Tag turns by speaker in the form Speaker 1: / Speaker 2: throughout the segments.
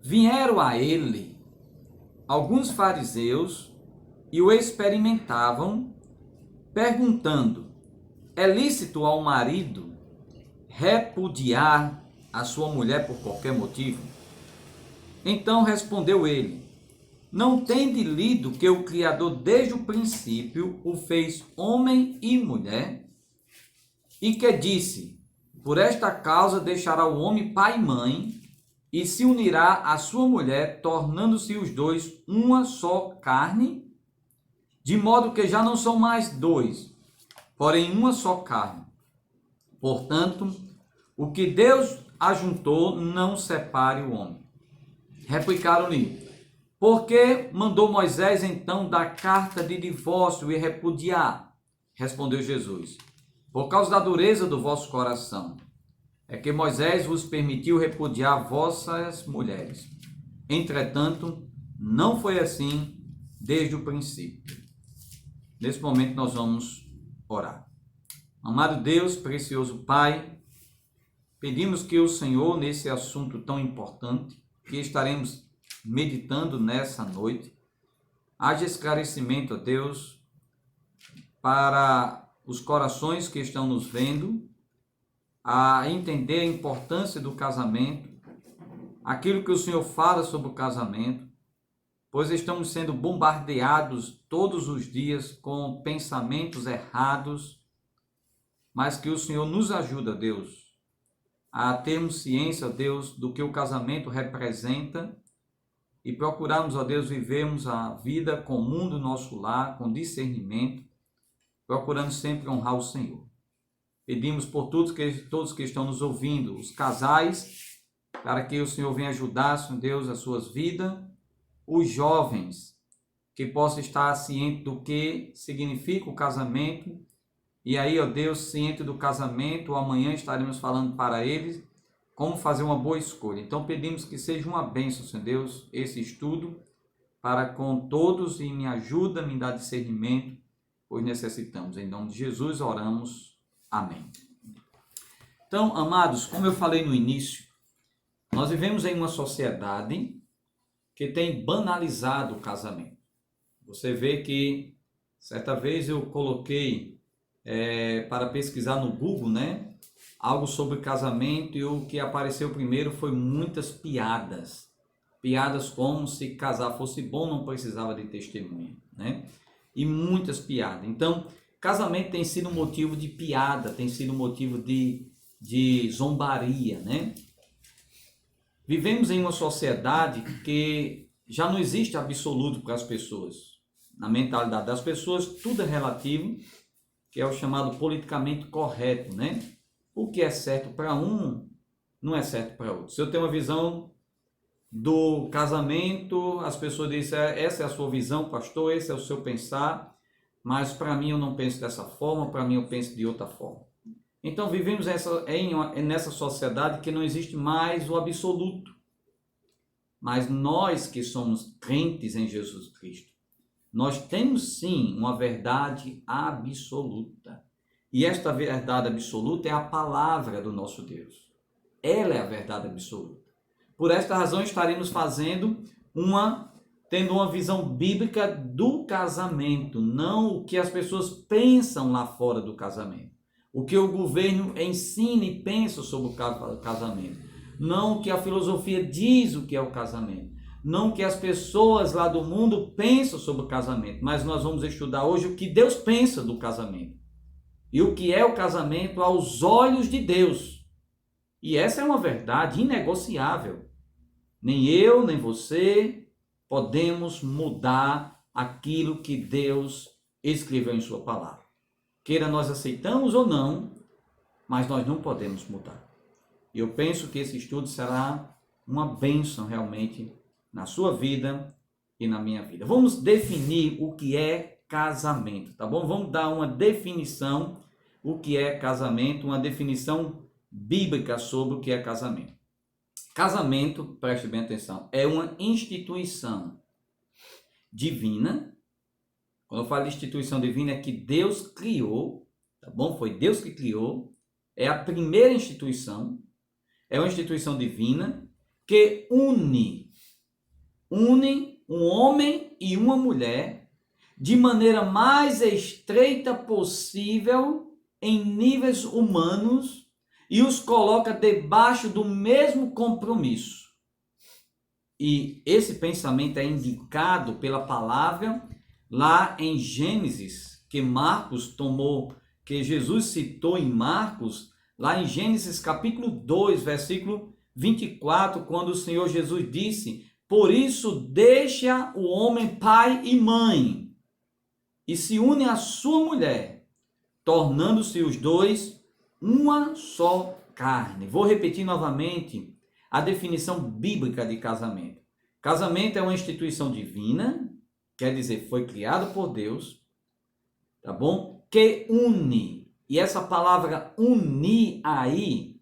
Speaker 1: Vieram a ele alguns fariseus e o experimentavam, perguntando: é lícito ao marido repudiar a sua mulher por qualquer motivo? Então respondeu ele: não tende lido que o Criador desde o princípio o fez homem e mulher? E que disse: por esta causa deixará o homem pai e mãe, e se unirá à sua mulher, tornando-se os dois uma só carne, de modo que já não são mais dois, porém uma só carne. Portanto, o que Deus ajuntou, não separe o homem. Replicaram-lhe: por que mandou Moisés então dar carta de divórcio e repudiar? Respondeu Jesus: por causa da dureza do vosso coração, é que Moisés vos permitiu repudiar vossas mulheres. Entretanto, não foi assim desde o princípio. Nesse momento nós vamos orar. Amado Deus, precioso Pai, pedimos que o Senhor, nesse assunto tão importante, que estaremos meditando nessa noite, haja esclarecimento, ó Deus, para os corações que estão nos vendo, a entender a importância do casamento, aquilo que o Senhor fala sobre o casamento, pois estamos sendo bombardeados todos os dias com pensamentos errados, mas que o Senhor nos ajuda, Deus, a termos ciência, Deus, do que o casamento representa e procurarmos, ó Deus, vivermos a vida comum do nosso lar, com discernimento, procurando sempre honrar o Senhor. Pedimos por todos que estão nos ouvindo, os casais, para que o Senhor venha ajudar, Senhor Deus, as suas vidas, os jovens, que possam estar cientes do que significa o casamento, e aí, ó Deus, ciente do casamento, amanhã estaremos falando para eles como fazer uma boa escolha. Então pedimos que seja uma bênção, Senhor Deus, esse estudo, para com todos, e me ajuda, me dá discernimento, pois necessitamos. Em nome de Jesus oramos. Amém. Então, amados, como eu falei no início, nós vivemos em uma sociedade que tem banalizado o casamento. Você vê que, certa vez eu coloquei para pesquisar no Google, né, algo sobre casamento, e o que apareceu primeiro foi muitas piadas. Piadas como se casar fosse bom, não precisava de testemunha, né? E muitas piadas. Então, casamento tem sido motivo de piada, tem sido motivo de zombaria, né? Vivemos em uma sociedade que já não existe absoluto para as pessoas. Na mentalidade das pessoas, tudo é relativo, que é o chamado politicamente correto, né? O que é certo para um, não é certo para outro. Se eu tenho uma visão do casamento, as pessoas dizem: essa é a sua visão, pastor, esse é o seu pensar, mas para mim eu não penso dessa forma, para mim eu penso de outra forma. Então vivemos nessa sociedade que não existe mais o absoluto. Mas nós que somos crentes em Jesus Cristo, nós temos sim uma verdade absoluta. E esta verdade absoluta é a palavra do nosso Deus. Ela é a verdade absoluta. Por esta razão estaremos tendo uma visão bíblica do casamento, não o que as pessoas pensam lá fora do casamento. O que o governo ensina e pensa sobre o casamento. Não o que a filosofia diz o que é o casamento. Não o que as pessoas lá do mundo pensam sobre o casamento. Mas nós vamos estudar hoje o que Deus pensa do casamento. E o que é o casamento aos olhos de Deus. E essa é uma verdade inegociável. Nem eu, nem você podemos mudar aquilo que Deus escreveu em sua palavra. Queira nós aceitamos ou não, mas nós não podemos mudar. E eu penso que esse estudo será uma bênção realmente na sua vida e na minha vida. Vamos definir o que é casamento, tá bom? Vamos dar uma definição, o que é casamento, uma definição bíblica sobre o que é casamento. Casamento, preste bem atenção, é uma instituição divina. Quando eu falo de instituição divina, é que Deus criou, tá bom? Foi Deus que criou, é a primeira instituição, é uma instituição divina que une une um homem e uma mulher de maneira mais estreita possível em níveis humanos e os coloca debaixo do mesmo compromisso. E esse pensamento é indicado pela palavra lá em Gênesis, que Jesus citou em Marcos, lá em Gênesis capítulo 2, versículo 24, quando o Senhor Jesus disse: por isso deixa o homem pai e mãe, e se une à sua mulher, tornando-se os dois uma só carne. Vou repetir novamente a definição bíblica de casamento. Casamento é uma instituição divina, quer dizer, foi criado por Deus, tá bom? Que une. E essa palavra unir aí,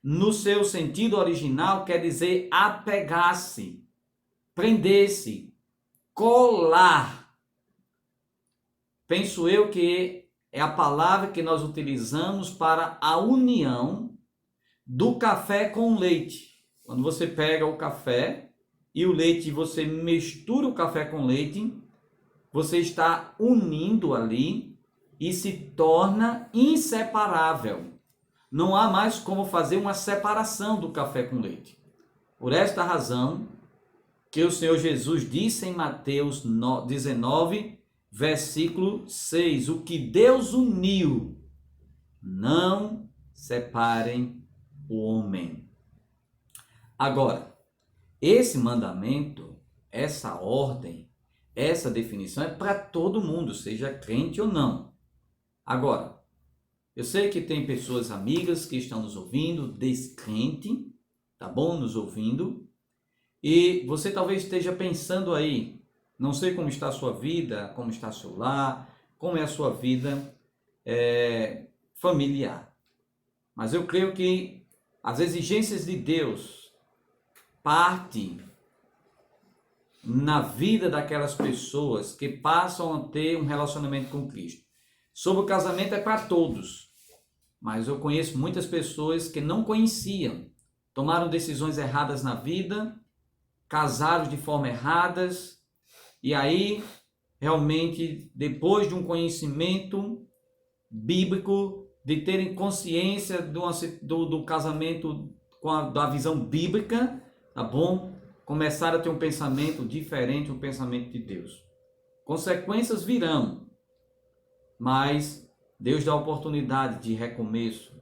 Speaker 1: no seu sentido original, quer dizer apegar-se, prender-se, colar. Penso eu que é a palavra que nós utilizamos para a união do café com o leite. Quando você pega o café e o leite, você mistura o café com leite, você está unindo ali e se torna inseparável. Não há mais como fazer uma separação do café com leite. Por esta razão que o Senhor Jesus disse em Mateus 19, versículo 6, o que Deus uniu, não separem o homem. Agora, esse mandamento, essa ordem, essa definição é para todo mundo, seja crente ou não. Agora, eu sei que tem pessoas amigas que estão nos ouvindo, descrente, tá bom? Nos ouvindo. E você talvez esteja pensando aí, não sei como está a sua vida, como está seu lar, como é a sua vida familiar. Mas eu creio que as exigências de Deus partem na vida daquelas pessoas que passam a ter um relacionamento com Cristo. Sobre o casamento é para todos, mas eu conheço muitas pessoas que não conheciam, tomaram decisões erradas na vida, casaram de forma erradas, e aí realmente depois de um conhecimento bíblico, de terem consciência do casamento da visão bíblica, tá bom? Começaram a ter um pensamento diferente, um pensamento de Deus. Consequências virão, mas Deus dá oportunidade de recomeço,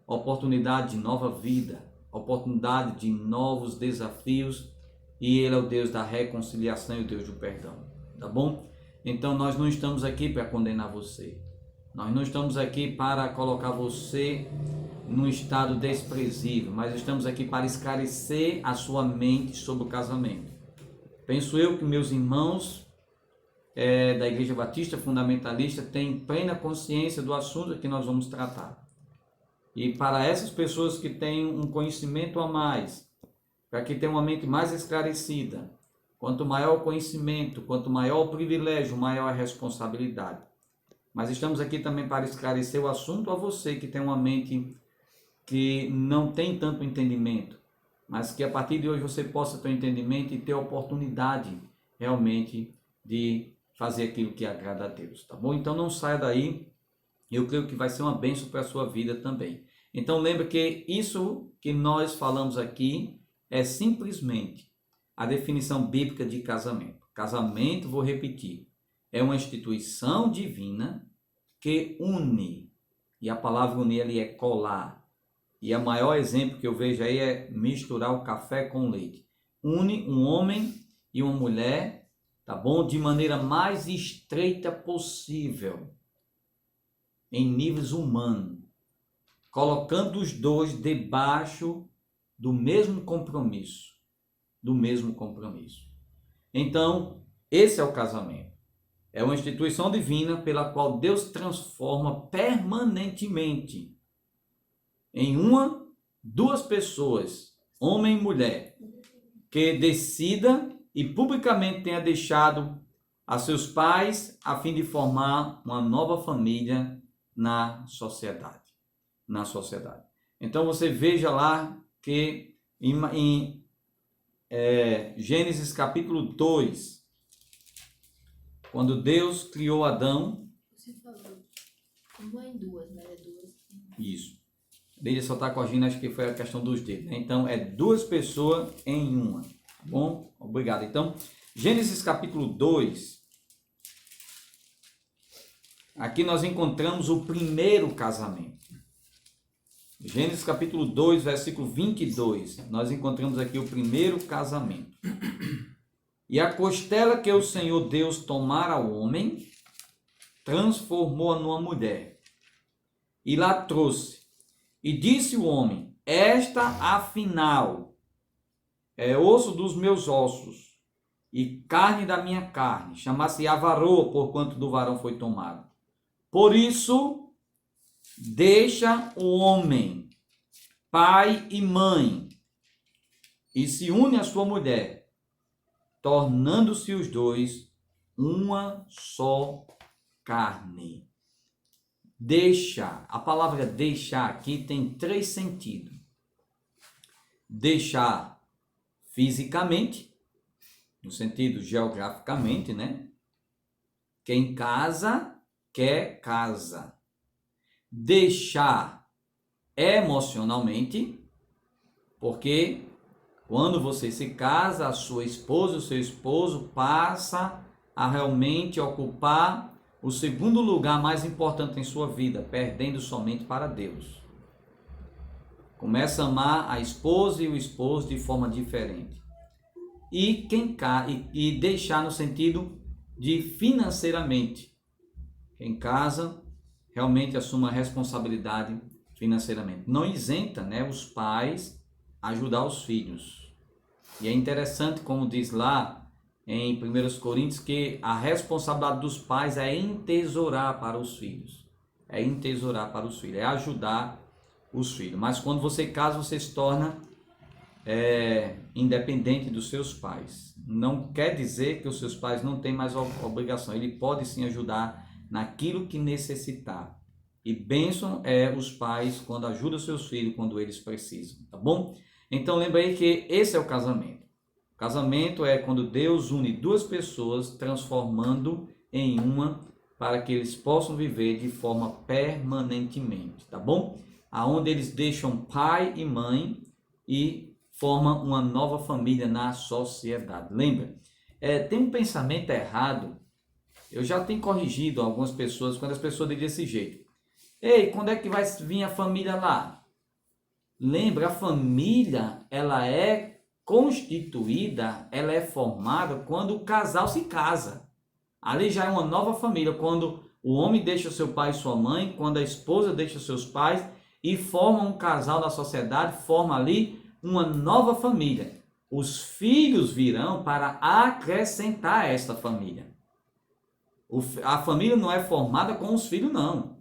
Speaker 1: oportunidade de nova vida, oportunidade de novos desafios, e Ele é o Deus da reconciliação e o Deus do perdão, tá bom? Então nós não estamos aqui para condenar você, nós não estamos aqui para colocar você num estado desprezível, mas estamos aqui para esclarecer a sua mente sobre o casamento. Penso eu que meus irmãos da Igreja Batista Fundamentalista têm plena consciência do assunto que nós vamos tratar. E para essas pessoas que têm um conhecimento a mais, para que tenham uma mente mais esclarecida, quanto maior o conhecimento, quanto maior o privilégio, maior a responsabilidade. Mas estamos aqui também para esclarecer o assunto a você que tem uma mente que não tem tanto entendimento, mas que a partir de hoje você possa ter um entendimento e ter a oportunidade realmente de fazer aquilo que agrada a Deus, tá bom? Então não saia daí, eu creio que vai ser uma bênção para a sua vida também. Então lembre que isso que nós falamos aqui é simplesmente a definição bíblica de casamento. Casamento, vou repetir, é uma instituição divina que une, e a palavra unir ali é colar. E o maior exemplo que eu vejo aí é misturar o café com o leite. Une um homem e uma mulher, tá bom? De maneira mais estreita possível, em níveis humanos, colocando os dois debaixo do mesmo compromisso, Então, esse é o casamento. É uma instituição divina pela qual Deus transforma permanentemente em duas pessoas, homem e mulher, que decida e publicamente tenha deixado a seus pais a fim de formar uma nova família na sociedade. Então você veja lá que Gênesis capítulo 2. Quando Deus criou Adão.
Speaker 2: Você falou, uma em duas, mas é duas.
Speaker 1: Isso. Ele só está corrigindo, acho que foi a questão dos dedos, né? Então, é duas pessoas em uma. Tá bom? Obrigado. Então, Gênesis capítulo 2. Aqui nós encontramos o primeiro casamento. Gênesis capítulo 2, versículo 22. Nós encontramos aqui o primeiro casamento. E a costela que o Senhor Deus tomara ao homem, transformou-a numa mulher. E lá trouxe. E disse o homem: esta, afinal, é osso dos meus ossos e carne da minha carne. Chama-se avarô, porquanto do varão foi tomado. Por isso, deixa o homem, pai e mãe, e se une à sua mulher, tornando-se os dois uma só carne. Deixar, a palavra deixar aqui tem três sentidos. Deixar fisicamente, no sentido geograficamente, né? Quem casa, quer casa. Deixar emocionalmente, porque quando você se casa, a sua esposa, o seu esposo passa a realmente ocupar o segundo lugar mais importante em sua vida, perdendo somente para Deus. Começa a amar a esposa e o esposo de forma diferente. E deixar no sentido de financeiramente. Quem casa realmente assume a responsabilidade financeiramente. Não isenta, né, os pais a ajudar os filhos. E é interessante, como diz lá em 1 Coríntios, que a responsabilidade dos pais é entesourar para os filhos. É entesourar para os filhos, é ajudar os filhos. Mas quando você casa, você se torna independente dos seus pais. Não quer dizer que os seus pais não têm mais obrigação. Ele pode sim ajudar naquilo que necessitar. E bênção é os pais quando ajudam seus filhos quando eles precisam, tá bom? Então lembra aí que esse é o casamento. O casamento é quando Deus une duas pessoas, transformando em uma, para que eles possam viver de forma permanentemente, tá bom? Aonde eles deixam pai e mãe e formam uma nova família na sociedade. Lembra? Tem um pensamento errado. Eu já tenho corrigido algumas pessoas quando as pessoas dizem desse jeito. Ei, quando é que vai vir a família lá? Lembra, a família, ela é constituída, ela é formada quando o casal se casa. Ali já é uma nova família, quando o homem deixa seu pai e sua mãe, quando a esposa deixa seus pais e forma um casal na sociedade, forma ali uma nova família. Os filhos virão para acrescentar esta família. A família não é formada com os filhos, não.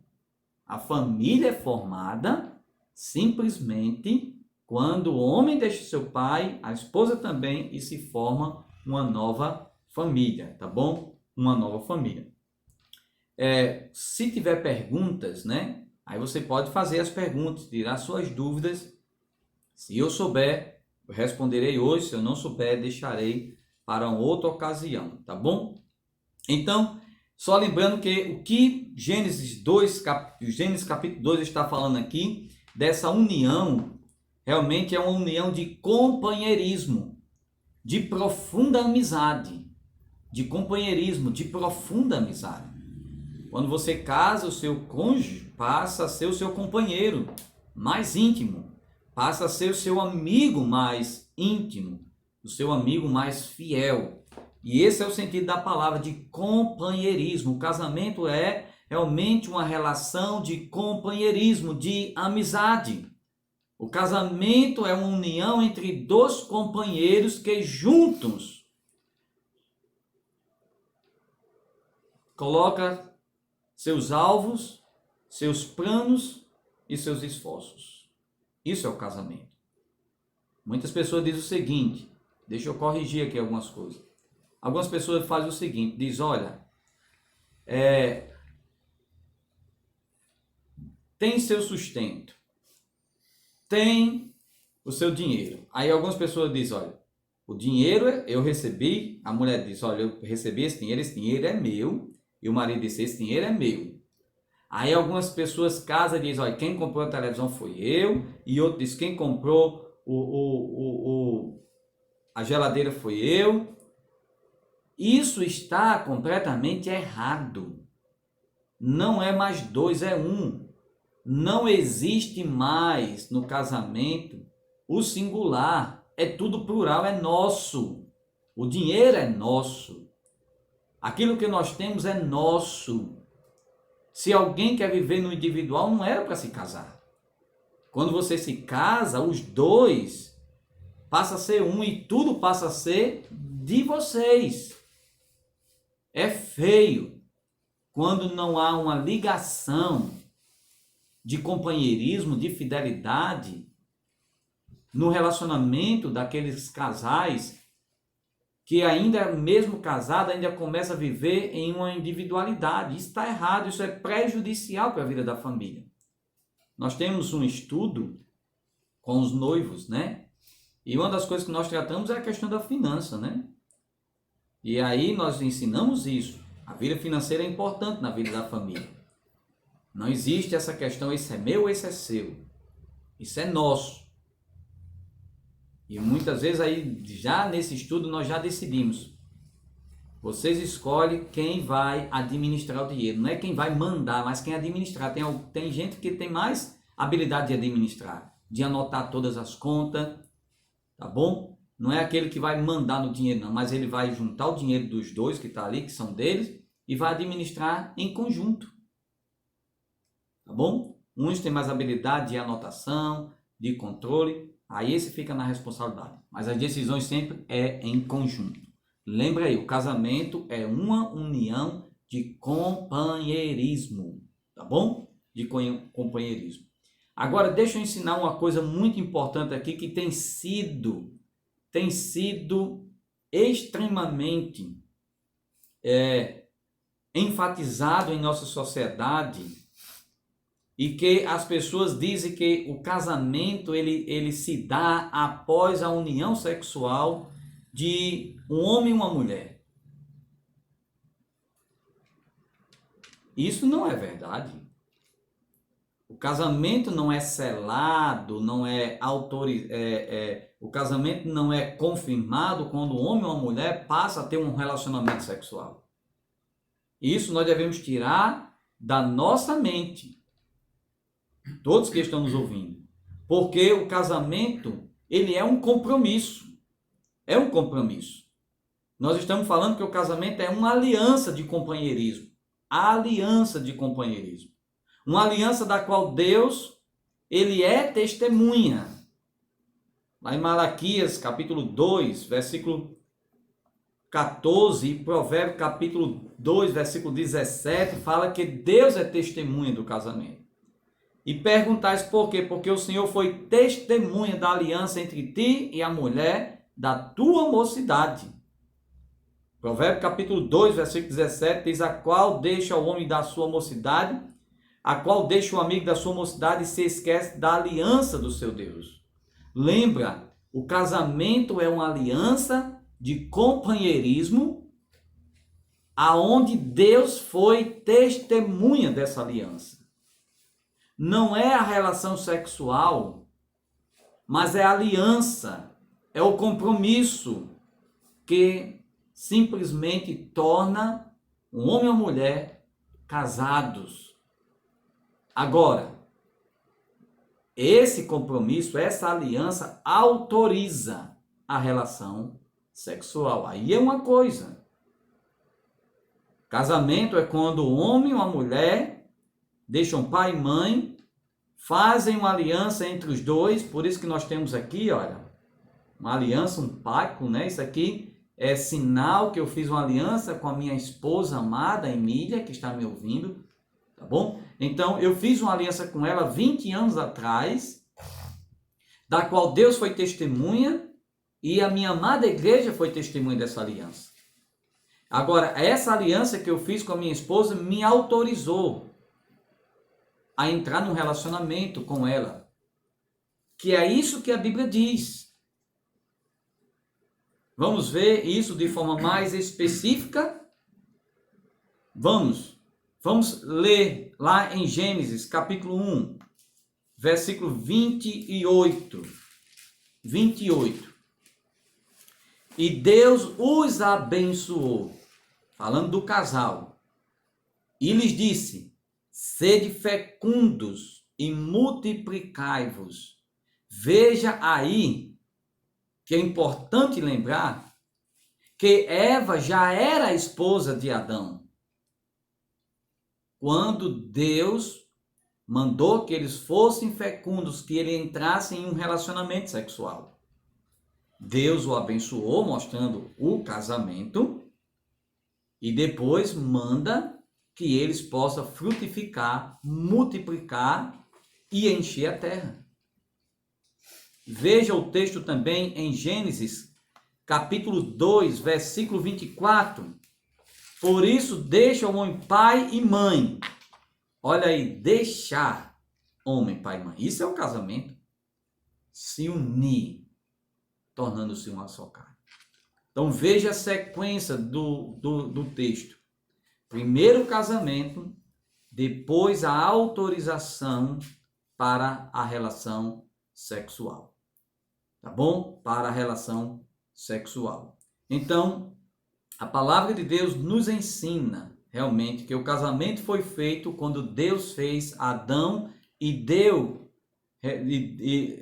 Speaker 1: A família é formada simplesmente quando o homem deixa seu pai, a esposa também, e se forma uma nova família, tá bom? Uma nova família. Se tiver perguntas, né? Aí você pode fazer as perguntas, tirar suas dúvidas. Se eu souber, eu responderei hoje. Se eu não souber, deixarei para uma outra ocasião, tá bom? Então, só lembrando que o que Gênesis capítulo 2 está falando aqui, dessa união, realmente é uma união de companheirismo, de profunda amizade. De companheirismo, de profunda amizade. Quando você casa, o seu cônjuge passa a ser o seu companheiro mais íntimo, passa a ser o seu amigo mais íntimo, o seu amigo mais fiel. E esse é o sentido da palavra de companheirismo. O casamento é realmente uma relação de companheirismo, de amizade. O casamento é uma união entre dois companheiros que juntos colocam seus alvos, seus planos e seus esforços. Isso é o casamento. Muitas pessoas dizem o seguinte, deixa eu corrigir aqui algumas coisas. Algumas pessoas fazem o seguinte, diz, olha, tem seu sustento, tem o seu dinheiro. Aí algumas pessoas dizem, olha, O dinheiro eu recebi, a mulher disse, olha, eu recebi esse dinheiro é meu. E o marido disse, esse dinheiro é meu. Aí algumas pessoas casam e dizem, olha, quem comprou a televisão foi eu. E outro diz, quem comprou a geladeira foi eu. Isso está completamente errado. Não é mais dois, é um. Não existe mais no casamento o singular. É tudo plural, é nosso. O dinheiro é nosso. Aquilo que nós temos é nosso. Se alguém quer viver no individual, não era para se casar. Quando você se casa, os dois passam a ser um e tudo passa a ser de vocês. É feio quando não há uma ligação de companheirismo, de fidelidade no relacionamento daqueles casais que ainda, mesmo casado, ainda começa a viver em uma individualidade. Isso está errado, isso é prejudicial para a vida da família. Nós temos um estudo com os noivos, né? E uma das coisas que nós tratamos é a questão da finança, né? E aí nós ensinamos isso. A vida financeira é importante na vida da família. Não existe essa questão, esse é meu, esse é seu. Isso é nosso. E muitas vezes aí, já nesse estudo, nós já decidimos. Vocês escolhem quem vai administrar o dinheiro. Não é quem vai mandar, mas quem administrar. Tem gente que tem mais habilidade de administrar, de anotar todas as contas, tá bom? Não é aquele que vai mandar no dinheiro, não, mas ele vai juntar o dinheiro dos dois que está ali, que são deles, e vai administrar em conjunto. Tá bom? Uns têm mais habilidade de anotação, de controle, aí esse fica na responsabilidade. Mas as decisões sempre é em conjunto. Lembra aí, o casamento é uma união de companheirismo, tá bom? De companheirismo. Agora, deixa eu ensinar uma coisa muito importante aqui que tem sido extremamente enfatizado em nossa sociedade e que as pessoas dizem que o casamento ele se dá após a união sexual de um homem e uma mulher. Isso não é verdade. O casamento não é selado, não é o casamento não é confirmado quando o homem ou a mulher passa a ter um relacionamento sexual. Isso nós devemos tirar da nossa mente. Todos que estão nos ouvindo. Porque o casamento, ele é um compromisso. É um compromisso. Nós estamos falando que o casamento é uma aliança de companheirismo. A aliança de companheirismo. Uma aliança da qual Deus, ele é testemunha. Lá em Malaquias, capítulo 2, versículo 14, e Provérbios, capítulo 2, versículo 17, fala que Deus é testemunha do casamento. E perguntais por quê? Porque o Senhor foi testemunha da aliança entre ti e a mulher da tua mocidade. Provérbios capítulo 2, versículo 17, diz: a qual deixa o homem da sua mocidade, a qual deixa o amigo da sua mocidade e se esquece da aliança do seu Deus. Lembra, o casamento é uma aliança de companheirismo, aonde Deus foi testemunha dessa aliança. Não é a relação sexual, mas é a aliança, é o compromisso que simplesmente torna um homem e uma mulher casados. Agora, esse compromisso, essa aliança autoriza a relação sexual. Aí é uma coisa. Casamento é quando o homem e uma mulher deixam pai e mãe, fazem uma aliança entre os dois. Por isso que nós temos aqui, olha, uma aliança, um pacto, né? Isso aqui é sinal que eu fiz uma aliança com a minha esposa amada, Emília, que está me ouvindo, tá bom? Então, eu fiz uma aliança com ela 20 anos atrás, da qual Deus foi testemunha e a minha amada igreja foi testemunha dessa aliança. Agora, essa aliança que eu fiz com a minha esposa me autorizou a entrar num relacionamento com ela. Que é isso que a Bíblia diz. Vamos ver isso de forma mais específica? Vamos ler lá em Gênesis, capítulo 1, versículo 28. 28. E Deus os abençoou, falando do casal, e lhes disse: sede fecundos e multiplicai-vos. Veja aí que é importante lembrar que Eva já era a esposa de Adão quando Deus mandou que eles fossem fecundos, que ele entrasse em um relacionamento sexual. Deus o abençoou, mostrando o casamento, e depois manda que eles possam frutificar, multiplicar e encher a terra. Veja o texto também em Gênesis, capítulo 2, versículo 24. Por isso, deixa o homem pai e mãe. Olha aí, deixar homem, pai e mãe. Isso é o casamento. Se unir, tornando-se uma só carne. Então, veja a sequência do texto. Primeiro o casamento, depois a autorização para a relação sexual. Tá bom? Para a relação sexual. Então, a palavra de Deus nos ensina realmente que o casamento foi feito quando Deus fez Adão e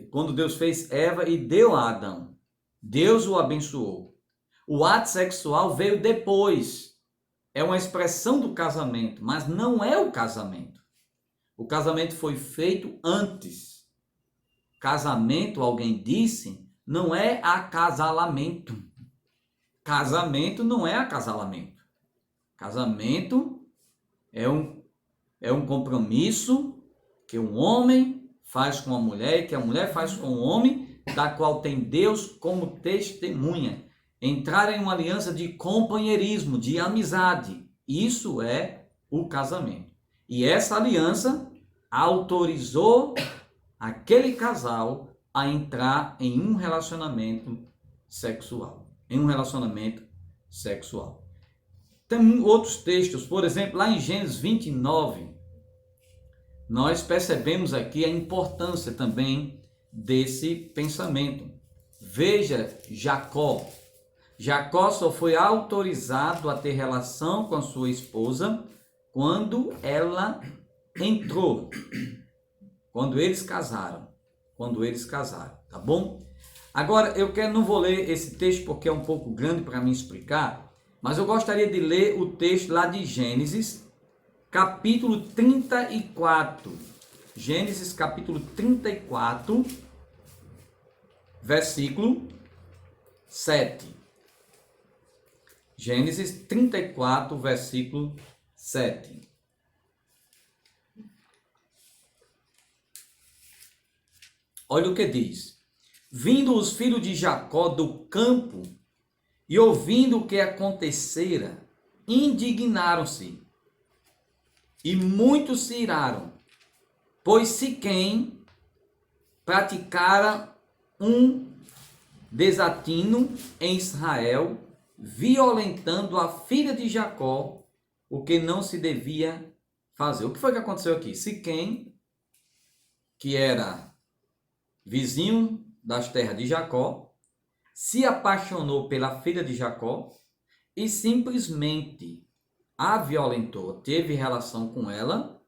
Speaker 1: quando Deus fez Eva e deu a Adão. Deus o abençoou. O ato sexual veio depois. É uma expressão do casamento, mas não é o casamento. O casamento foi feito antes. Casamento, alguém disse, não é acasalamento. Casamento não é acasalamento. Casamento é um compromisso que um homem faz com a mulher e que a mulher faz com o homem, da qual tem Deus como testemunha. Entrar em uma aliança de companheirismo, de amizade. Isso é o casamento. E essa aliança autorizou aquele casal a entrar em um relacionamento sexual. Tem outros textos, por exemplo, lá em Gênesis 29, nós percebemos aqui a importância também desse pensamento. Veja Jacó. Jacó só foi autorizado a ter relação com a sua esposa quando ela entrou, quando eles casaram, tá bom? Agora, não vou ler esse texto porque é um pouco grande para me explicar, mas eu gostaria de ler o texto lá de Gênesis, capítulo 34. Gênesis, capítulo 34, versículo 7. Gênesis 34, versículo 7. Olha o que diz. Vindo os filhos de Jacó do campo e ouvindo o que acontecera, indignaram-se e muitos se iraram, pois Siquém praticara um desatino em Israel, violentando a filha de Jacó, o que não se devia fazer. O que foi que aconteceu aqui? Siquém, que era vizinho das terras de Jacó, se apaixonou pela filha de Jacó e simplesmente a violentou, teve relação com ela,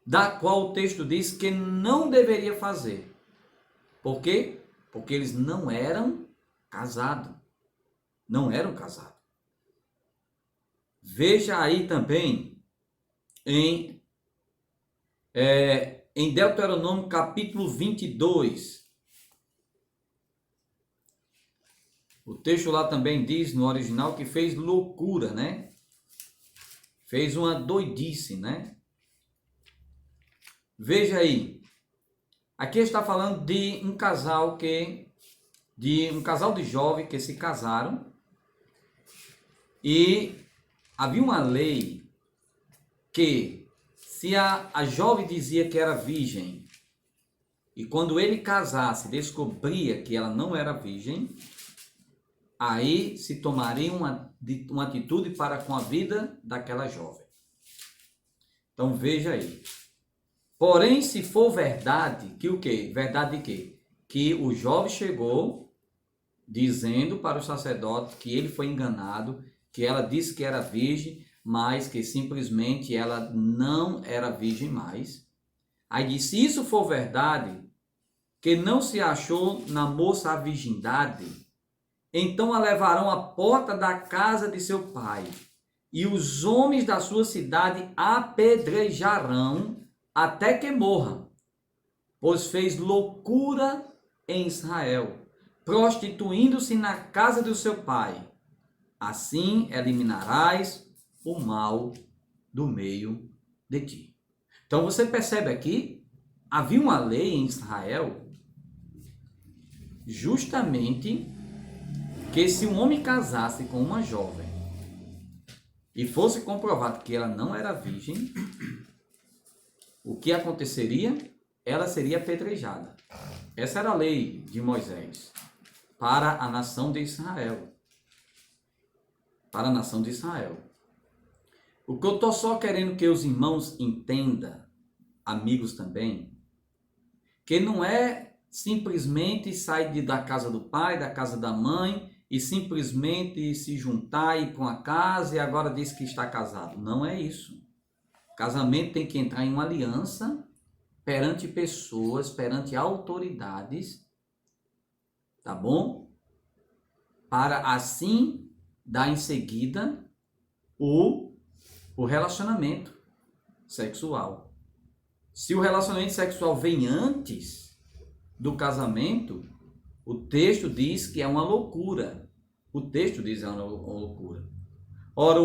Speaker 1: da qual o texto diz que não deveria fazer. Por quê? Porque eles não eram casados. Veja aí também em Deuteronômio capítulo 22. O texto lá também diz no original que fez loucura, né? Fez uma doidice, né? Veja aí. Aqui está falando de um casal de jovens que se casaram e havia uma lei que se a jovem dizia que era virgem e quando ele casasse descobria que ela não era virgem, aí se tomaria uma atitude para com a vida daquela jovem. Então veja aí. Porém, se for verdade, que o quê? Verdade de quê? Que o jovem chegou dizendo para o sacerdote que ele foi enganado, que ela disse que era virgem, mas que simplesmente ela não era virgem mais. Aí diz, se isso for verdade, que não se achou na moça a virgindade, então a levarão à porta da casa de seu pai, e os homens da sua cidade apedrejarão até que morra, pois fez loucura em Israel, prostituindo-se na casa do seu pai. Assim eliminarás o mal do meio de ti. Então você percebe aqui, havia uma lei em Israel, justamente, que se um homem casasse com uma jovem e fosse comprovado que ela não era virgem, o que aconteceria? Ela seria apedrejada. Essa era a lei de Moisés para a nação de Israel. Para a nação de Israel. O que eu estou só querendo que os irmãos entendam, amigos também, que não é simplesmente sair da casa do pai, da casa da mãe, e simplesmente se juntar e ir para uma casa e agora diz que está casado. Não é isso. Casamento tem que entrar em uma aliança perante pessoas, perante autoridades, tá bom? Para assim dar em seguida o relacionamento sexual. Se o relacionamento sexual vem antes do casamento, o texto diz que é uma loucura. O texto diz que é uma loucura. Ora,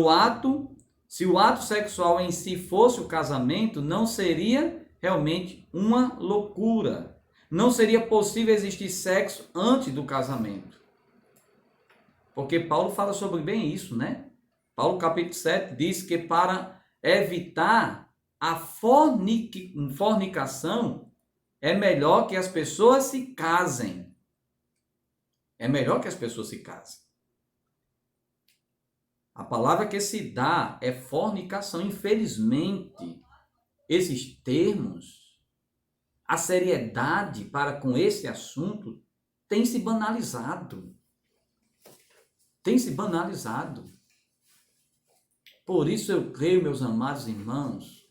Speaker 1: se o ato sexual em si fosse o casamento, não seria realmente uma loucura. Não seria possível existir sexo antes do casamento. Porque Paulo fala sobre bem isso, né? Paulo capítulo 7 diz que para evitar a fornicação é melhor que as pessoas se casem. É melhor que as pessoas se casem. A palavra que se dá é fornicação. Infelizmente, esses termos, a seriedade para com esse assunto tem se banalizado. Tem se banalizado. Por isso eu creio, meus amados irmãos,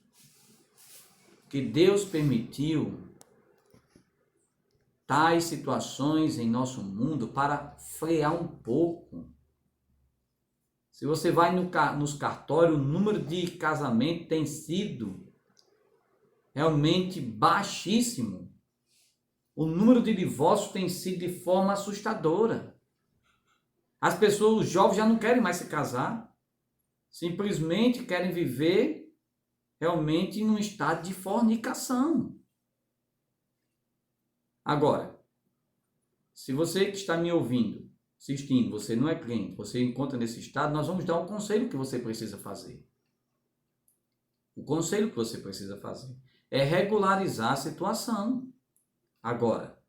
Speaker 1: que Deus permitiu tais situações em nosso mundo para frear um pouco. Se você vai nos cartórios, o número de casamentos tem sido realmente baixíssimo. O número de divórcios tem sido de forma assustadora. As pessoas, os jovens já não querem mais se casar. Simplesmente querem viver realmente num estado de fornicação. Agora, se você que está me ouvindo, assistindo, você não é crente, você encontra nesse estado, nós vamos dar o conselho que você precisa fazer. O conselho que você precisa fazer é regularizar a situação. Agora,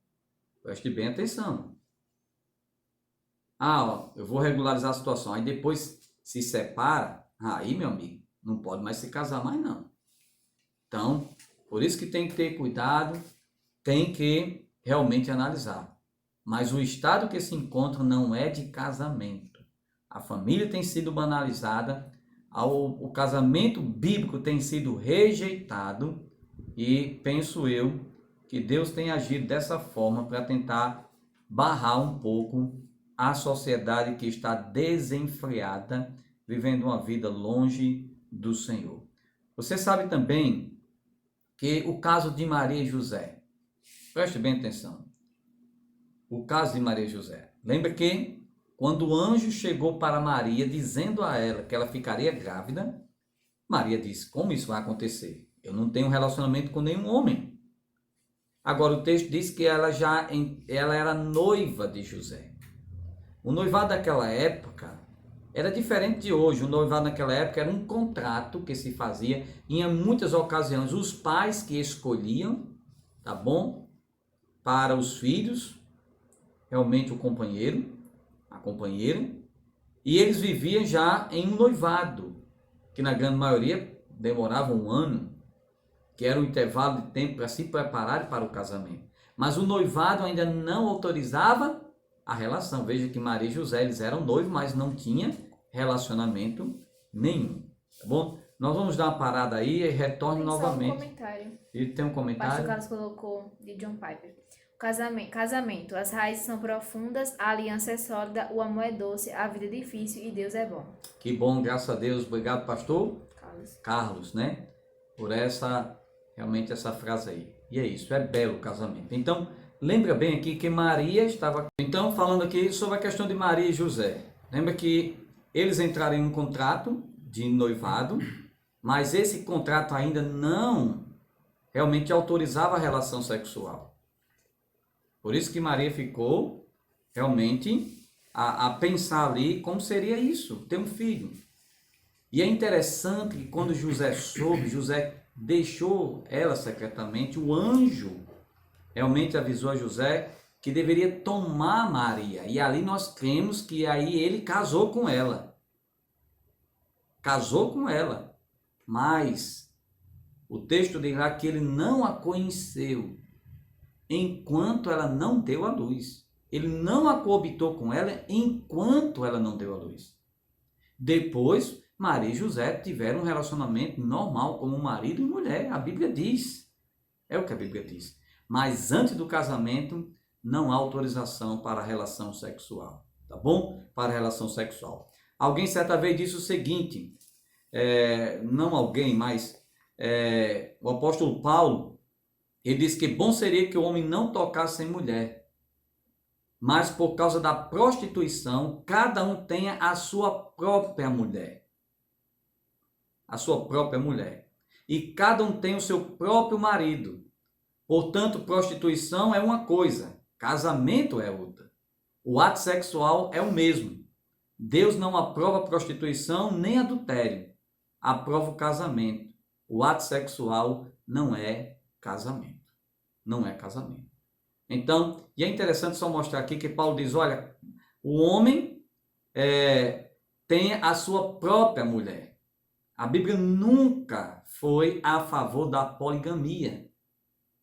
Speaker 1: preste bem atenção. Eu vou regularizar a situação, aí depois se separa, aí, meu amigo, não pode mais se casar mais não. Então, por isso que tem que ter cuidado, tem que realmente analisar. Mas o estado que se encontra não é de casamento. A família tem sido banalizada, o casamento bíblico tem sido rejeitado e penso eu que Deus tem agido dessa forma para tentar barrar um pouco a sociedade que está desenfreada, vivendo uma vida longe do Senhor. Você sabe também que o caso de Maria e José, preste bem atenção, o caso de Maria e José, lembra que quando o anjo chegou para Maria dizendo a ela que ela ficaria grávida, Maria disse, como isso vai acontecer? Eu não tenho relacionamento com nenhum homem. Agora o texto diz que ela era noiva de José. O noivado daquela época era diferente de hoje. O noivado naquela época era um contrato que se fazia. Em muitas ocasiões, os pais que escolhiam, para os filhos, realmente o companheiro. a companheira, e eles viviam já em um noivado, que na grande maioria demorava um ano, que era um intervalo de tempo para se preparar para o casamento. Mas o noivado ainda não autorizava a relação. Veja que Maria e José, eles eram noivos, mas não tinha relacionamento nenhum. Tá bom? Nós vamos dar uma parada aí e retorne novamente.
Speaker 2: Só um comentário.
Speaker 1: E tem um
Speaker 2: O
Speaker 1: comentário?
Speaker 2: pastor Carlos colocou de John Piper. Casamento. As raízes são profundas, a aliança é sólida, o amor é doce, a vida é difícil e Deus é bom.
Speaker 1: Que bom, graças a Deus. Obrigado, pastor
Speaker 2: Carlos,
Speaker 1: né? Por realmente essa frase aí. E é isso, é belo o casamento. Então, lembra bem aqui que Maria estava... Então, falando aqui sobre a questão de Maria e José. Lembra que eles entraram em um contrato de noivado, mas esse contrato ainda não realmente autorizava a relação sexual. Por isso que Maria ficou realmente a pensar ali como seria isso, ter um filho. E é interessante que quando José soube, José deixou ela secretamente, o anjo realmente avisou a José que deveria tomar Maria. E ali nós cremos que aí ele casou com ela. Casou com ela. Mas o texto dirá que ele não a conheceu enquanto ela não deu a luz. Ele não a coabitou com ela enquanto ela não deu a luz. Depois, Maria e José tiveram um relacionamento normal como marido e mulher. A Bíblia diz. É o que a Bíblia diz. Mas antes do casamento, não há autorização para a relação sexual. Tá bom? Para a relação sexual. Alguém certa vez disse o seguinte, não alguém, mas o apóstolo Paulo, ele disse que bom seria que o homem não tocasse em mulher. Mas por causa da prostituição, cada um tenha a sua própria mulher. A sua própria mulher. E cada um tem o seu próprio marido. Portanto, prostituição é uma coisa, casamento é outra. O ato sexual é o mesmo. Deus não aprova prostituição nem adultério. Aprova o casamento. O ato sexual não é casamento. Não é casamento. Então, e é interessante só mostrar aqui que Paulo diz, olha, o homem tem a sua própria mulher. A Bíblia nunca foi a favor da poligamia.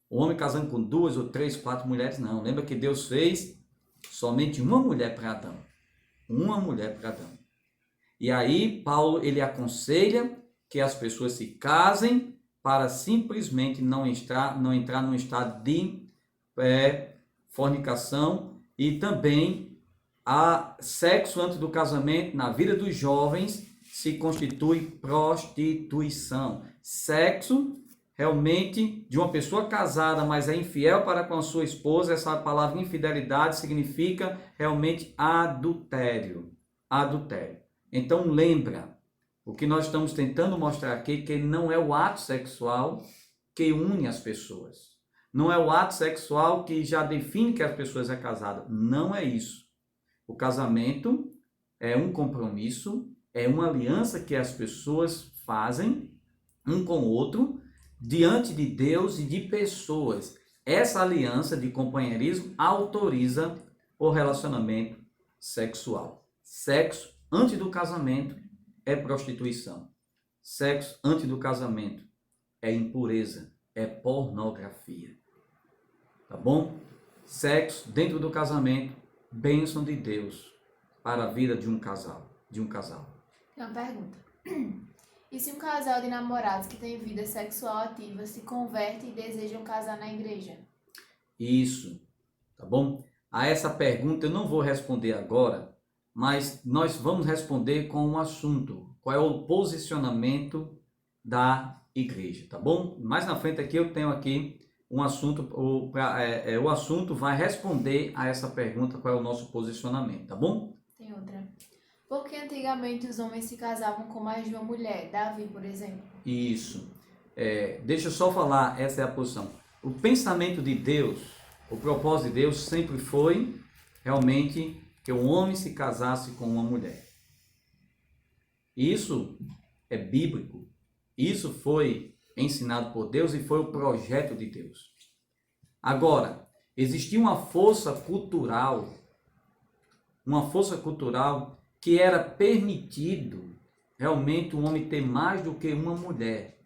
Speaker 1: O homem casando com 2 ou 3, 4 mulheres, não. Lembra que Deus fez somente uma mulher para Adão. Uma mulher para Adão. E aí, Paulo, ele aconselha que as pessoas se casem para simplesmente não entrar num estado de fornicação, e também a sexo antes do casamento na vida dos jovens se constitui prostituição. Sexo realmente de uma pessoa casada, mas é infiel para com a sua esposa, essa palavra infidelidade significa realmente adultério. Adultério. Então lembra, o que nós estamos tentando mostrar aqui, que não é o ato sexual que une as pessoas. Não é o ato sexual que já define que as pessoas é casada. Não é isso. O casamento é um compromisso, é uma aliança que as pessoas fazem um com o outro diante de Deus e de pessoas. Essa aliança de companheirismo autoriza o relacionamento sexual. Sexo antes do casamento é prostituição. Sexo antes do casamento é impureza, é pornografia. Tá bom? Sexo dentro do casamento, bênção de Deus para a vida de um casal. Tem
Speaker 2: uma pergunta. E se um casal de namorados que tem vida sexual ativa se converte e desejam casar na igreja?
Speaker 1: Isso, tá bom? A essa pergunta eu não vou responder agora, mas nós vamos responder com um assunto. Qual é o posicionamento da igreja, tá bom? Mais na frente aqui eu tenho aqui um assunto, o assunto vai responder a essa pergunta, qual é o nosso posicionamento, tá bom?
Speaker 2: Tem outra. Porque antigamente os homens se casavam com mais de uma mulher, Davi, por exemplo.
Speaker 1: Isso. Deixa eu só falar, essa é a posição. O pensamento de Deus, o propósito de Deus sempre foi realmente que um homem se casasse com uma mulher. Isso é bíblico. Isso foi ensinado por Deus e foi o projeto de Deus. Agora, existia uma força cultural uma força cultural que era permitido realmente um homem ter mais do que uma mulher.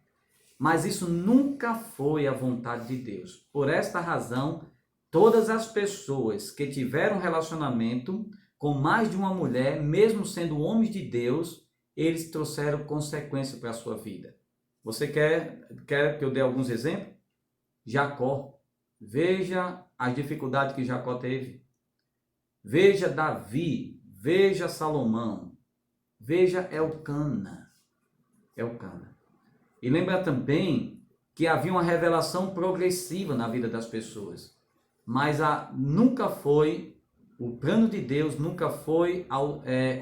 Speaker 1: Mas isso nunca foi a vontade de Deus. Por esta razão, todas as pessoas que tiveram relacionamento com mais de uma mulher, mesmo sendo homens de Deus, eles trouxeram consequência para a sua vida. Você quer que eu dê alguns exemplos? Jacó. Veja as dificuldades que Jacó teve. Veja Davi. Veja Salomão. Veja Elcana. E lembra também que havia uma revelação progressiva na vida das pessoas. Mas nunca foi o plano de Deus, nunca foi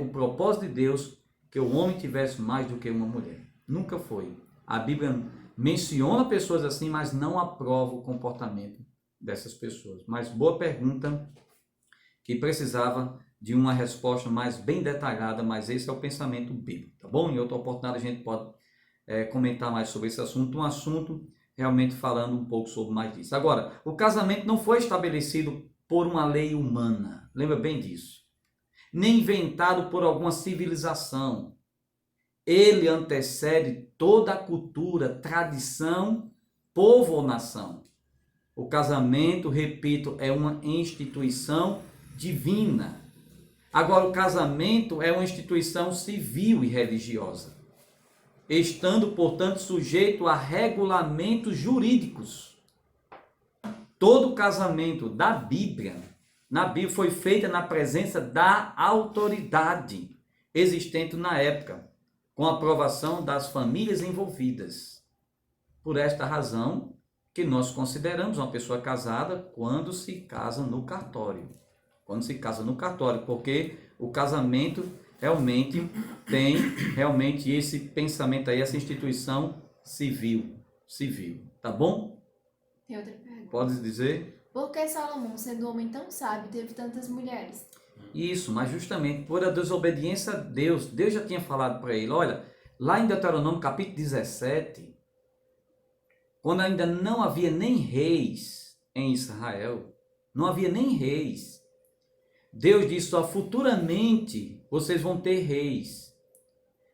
Speaker 1: o propósito de Deus que o homem tivesse mais do que uma mulher. Nunca foi. A Bíblia menciona pessoas assim, mas não aprova o comportamento dessas pessoas. Mas boa pergunta, que precisava de uma resposta mais bem detalhada, mas esse é o pensamento bíblico, tá bom? Em outra oportunidade a gente pode comentar mais sobre esse assunto, um assunto realmente falando um pouco sobre mais disso. Agora, o casamento não foi estabelecido por uma lei humana, lembra bem disso, nem inventado por alguma civilização. Ele antecede toda a cultura, tradição, povo ou nação. O casamento, repito, é uma instituição divina. Agora, o casamento é uma instituição civil e religiosa, estando, portanto, sujeito a regulamentos jurídicos. Todo casamento na Bíblia foi feito na presença da autoridade existente na época, com a aprovação das famílias envolvidas. Por esta razão que nós consideramos uma pessoa casada quando se casa no cartório. Quando se casa no cartório, porque o casamento realmente tem realmente esse pensamento aí, essa instituição civil, tá bom?
Speaker 2: Tem outra pergunta.
Speaker 1: Pode dizer?
Speaker 2: Por que Salomão, sendo um homem tão sábio, teve tantas mulheres?
Speaker 1: Isso, mas justamente por a desobediência a Deus. Deus já tinha falado para ele, olha, lá em Deuteronômio capítulo 17, quando ainda não havia nem reis em Israel, não havia nem reis, Deus disse, ó, futuramente vocês vão ter reis.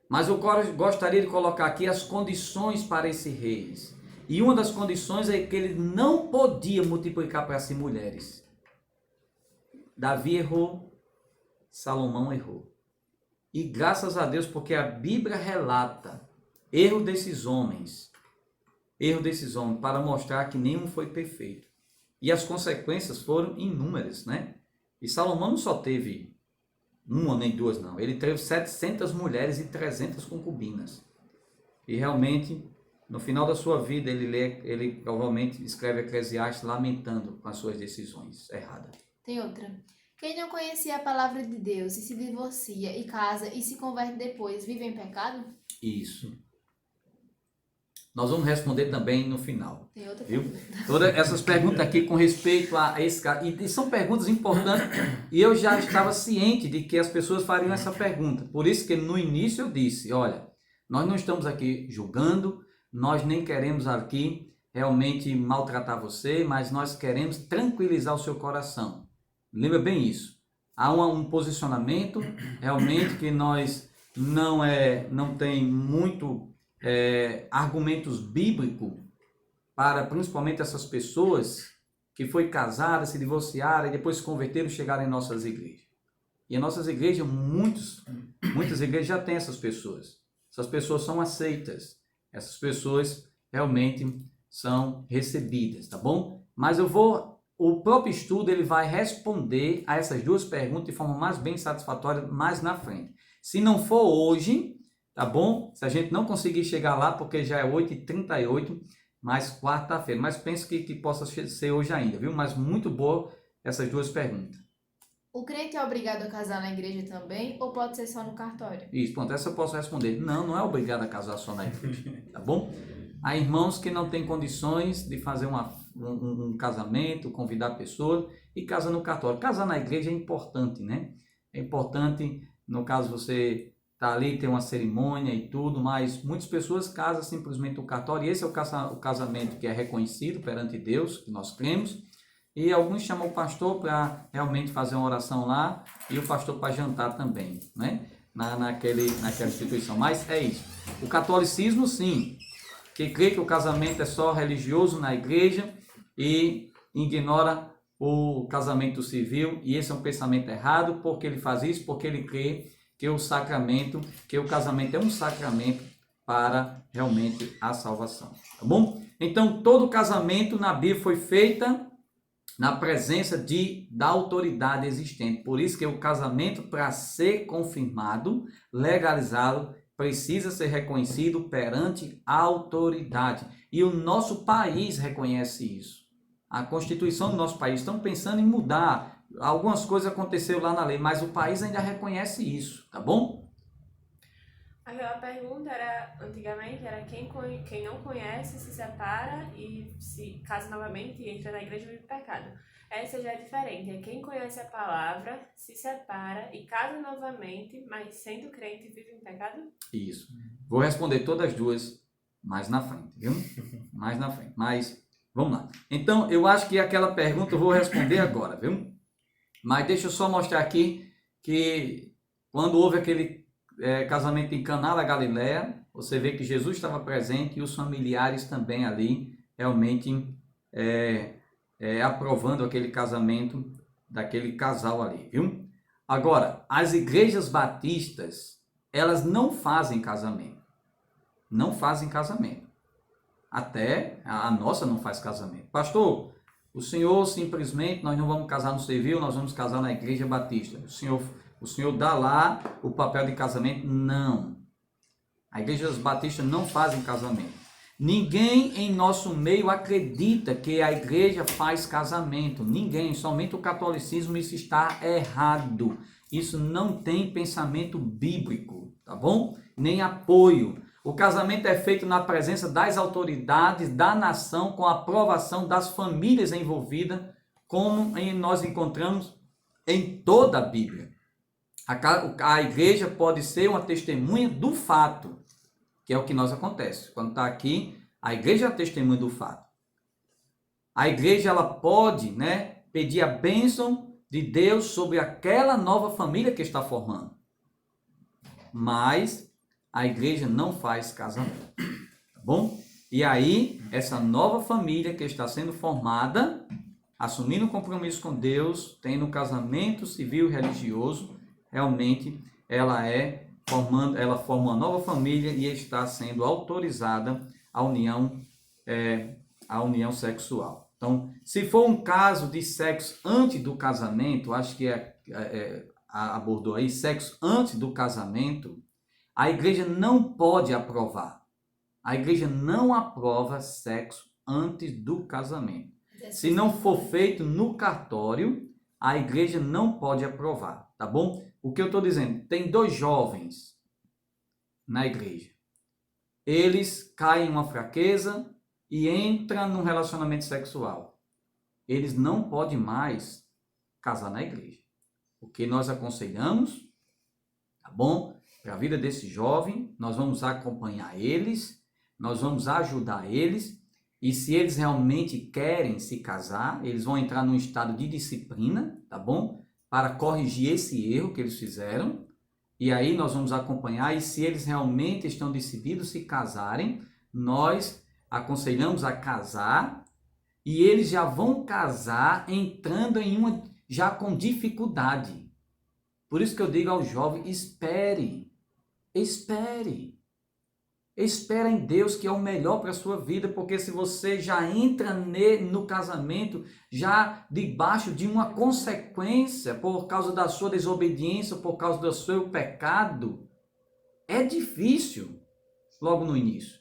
Speaker 1: Mas eu gostaria de colocar aqui as condições para esses reis. E uma das condições é que ele não podia multiplicar para si mulheres. Davi errou, Salomão errou. E graças a Deus, porque a Bíblia relata erro desses homens para mostrar que nenhum foi perfeito. E as consequências foram inúmeras, né? E Salomão não só teve uma nem duas, não. Ele teve 700 mulheres e 300 concubinas. E realmente, no final da sua vida, ele provavelmente escreve Eclesiastes lamentando com as suas decisões erradas.
Speaker 2: Tem outra. Quem não conhecia a palavra de Deus e se divorcia e casa e se converte depois, vive em pecado?
Speaker 1: Isso. Nós vamos responder também no final.
Speaker 2: Tem outra
Speaker 1: viu?
Speaker 2: pergunta.
Speaker 1: Todas essas perguntas aqui com respeito a esse caso, e são perguntas importantes, e eu já estava ciente de que as pessoas fariam essa pergunta. Por isso que no início eu disse, olha, nós não estamos aqui julgando, nós nem queremos aqui realmente maltratar você, mas nós queremos tranquilizar o seu coração. Lembra bem isso. Há um posicionamento realmente que nós não tem muito argumentos bíblicos para principalmente essas pessoas que foi casadas, se divorciaram e depois se converteram e chegaram em nossas igrejas. E em nossas igrejas, muitas igrejas já têm essas pessoas. Essas pessoas são aceitas. Essas pessoas realmente são recebidas, tá bom? Mas o próprio estudo ele vai responder a essas duas perguntas de forma mais bem satisfatória mais na frente. Se não for hoje, tá bom? Se a gente não conseguir chegar lá, porque já é 8h38, mas quarta-feira. Mas penso que possa ser hoje ainda, viu? Mas muito boa essas duas perguntas.
Speaker 2: O crente é obrigado a casar na igreja também ou pode ser só no cartório?
Speaker 1: Isso, pronto, essa eu posso responder. Não é obrigado a casar só na igreja, tá bom? Há irmãos que não têm condições de fazer um casamento, convidar pessoas e casa no cartório. Casar na igreja é importante, né? É importante, no caso você tá ali, tem uma cerimônia e tudo, mas muitas pessoas casam simplesmente no cartório, e esse é o casamento que é reconhecido perante Deus, que nós cremos, e alguns chamam o pastor para realmente fazer uma oração lá e o pastor para jantar também, né? Naquela instituição. Mas é isso. O catolicismo, sim, que crê que o casamento é só religioso na igreja e ignora o casamento civil, e esse é um pensamento errado, porque ele faz isso, porque ele crê que o casamento é um sacramento para realmente a salvação, tá bom? Então, todo casamento na Bíblia foi feita na presença da autoridade existente. Por isso que o casamento, para ser confirmado, legalizado, precisa ser reconhecido perante a autoridade. E o nosso país reconhece isso. A Constituição do nosso país, estão pensando em mudar. Algumas coisas aconteceram lá na lei, mas o país ainda reconhece isso, tá bom?
Speaker 3: Aquela pergunta era, antigamente, era quem não conhece se separa e se casa novamente e entra na igreja vive pecado. Essa já é diferente, é quem conhece a palavra, se separa e casa novamente, mas sendo crente vive em pecado?
Speaker 1: Isso. Vou responder todas as duas mais na frente, viu? Mais na frente, mas vamos lá. Então, eu acho que aquela pergunta eu vou responder agora, viu? Mas deixa eu só mostrar aqui que quando houve aquele casamento em Caná da Galileia, você vê que Jesus estava presente e os familiares também ali, realmente aprovando aquele casamento daquele casal ali, viu? Agora, as igrejas batistas, elas não fazem casamento. Não fazem casamento. Até a nossa não faz casamento. Pastor, o senhor simplesmente, nós não vamos casar no civil, nós vamos casar na igreja batista. O senhor dá lá o papel de casamento? Não. As igrejas batistas não fazem casamento. Ninguém em nosso meio acredita que a igreja faz casamento. Ninguém, somente o catolicismo, isso está errado. Isso não tem pensamento bíblico, tá bom? Nem apoio. O casamento é feito na presença das autoridades da nação, com a aprovação das famílias envolvidas, como nós encontramos em toda a Bíblia. A igreja pode ser uma testemunha do fato, que é o que nós acontece. Quando está aqui, a igreja é a testemunha do fato. A igreja ela pode, pedir a bênção de Deus sobre aquela nova família que está formando. Mas a igreja não faz casamento, tá bom? E aí, essa nova família que está sendo formada, assumindo um compromisso com Deus, tendo um casamento civil e religioso, realmente ela forma uma nova família e está sendo autorizada a união sexual. Então, se for um caso de sexo antes do casamento, acho que abordou aí, sexo antes do casamento, a igreja não pode aprovar. A igreja não aprova sexo antes do casamento. Se não for feito no cartório, a igreja não pode aprovar, tá bom? O que eu estou dizendo, tem 2 jovens na igreja. Eles caem em uma fraqueza e entram num relacionamento sexual. Eles não podem mais casar na igreja. O que nós aconselhamos, tá bom? Para a vida desse jovem, nós vamos acompanhar eles, nós vamos ajudar eles, e se eles realmente querem se casar, eles vão entrar num estado de disciplina, tá bom? Para corrigir esse erro que eles fizeram, e aí nós vamos acompanhar, e se eles realmente estão decididos a se casarem, nós aconselhamos a casar, e eles já vão casar entrando já com dificuldade. Por isso que eu digo ao jovem, espere em Deus, que é o melhor para a sua vida, porque se você já entra no casamento, já debaixo de uma consequência, por causa da sua desobediência, por causa do seu pecado, é difícil logo no início.